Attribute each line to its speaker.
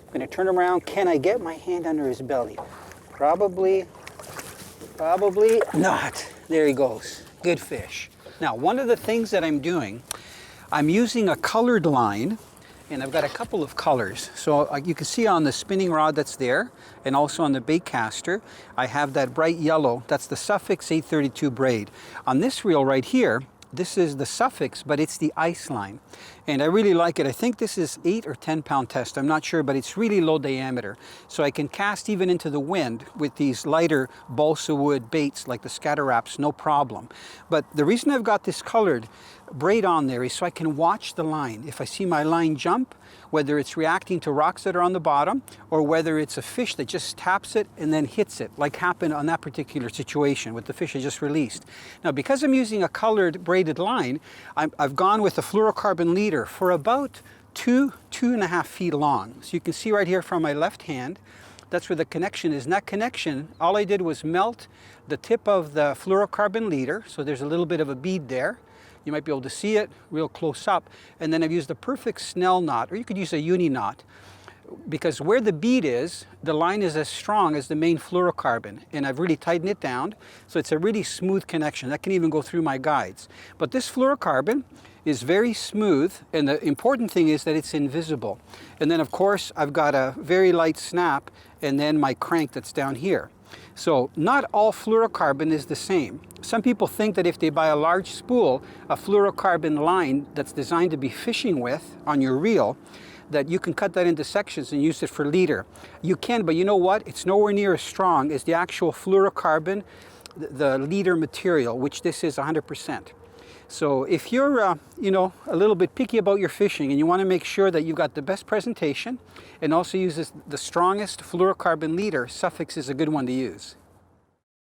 Speaker 1: I'm going to turn him around. Can I get my hand under his belly? Probably not. There he goes. Good fish. Now, one of the things that I'm doing, I'm using a colored line, and I've got a couple of colors. So you can see on the spinning rod that's there, and also on the bait caster, I have that bright yellow. That's the Suffix 832 braid. On this reel right here, this is the Suffix, but it's the ice line. And I really like it. I think this is 8 or 10 pound test. I'm not sure, but it's really low diameter. So I can cast even into the wind with these lighter balsa wood baits like the scatter wraps, no problem. But the reason I've got this colored braid on there is so I can watch the line. If I see my line jump, whether it's reacting to rocks that are on the bottom or whether it's a fish that just taps it and then hits it, like happened on that particular situation with the fish I just released. Now, because I'm using a colored braided line, I've gone with a fluorocarbon leader for about 2.5 feet long. So you can see right here from my left hand, that's where the connection is. And that connection, all I did was melt the tip of the fluorocarbon leader. So there's a little bit of a bead there. You might be able to see it real close up. And then I've used the perfect Snell knot, or you could use a uni knot, because where the bead is, the line is as strong as the main fluorocarbon. And I've really tightened it down, so it's a really smooth connection. That can even go through my guides. But this fluorocarbon is very smooth, and the important thing is that it's invisible. And then of course, I've got a very light snap, and then my crank that's down here. So not all fluorocarbon is the same. Some people think that if they buy a large spool, a fluorocarbon line that's designed to be fishing with on your reel, that you can cut that into sections and use it for leader. You can, but you know what? It's nowhere near as strong as the actual fluorocarbon, the leader material, which this is 100%. So if you're, you know, a little bit picky about your fishing and you want to make sure that you've got the best presentation and also uses the strongest fluorocarbon leader, Suffix is a good one to use.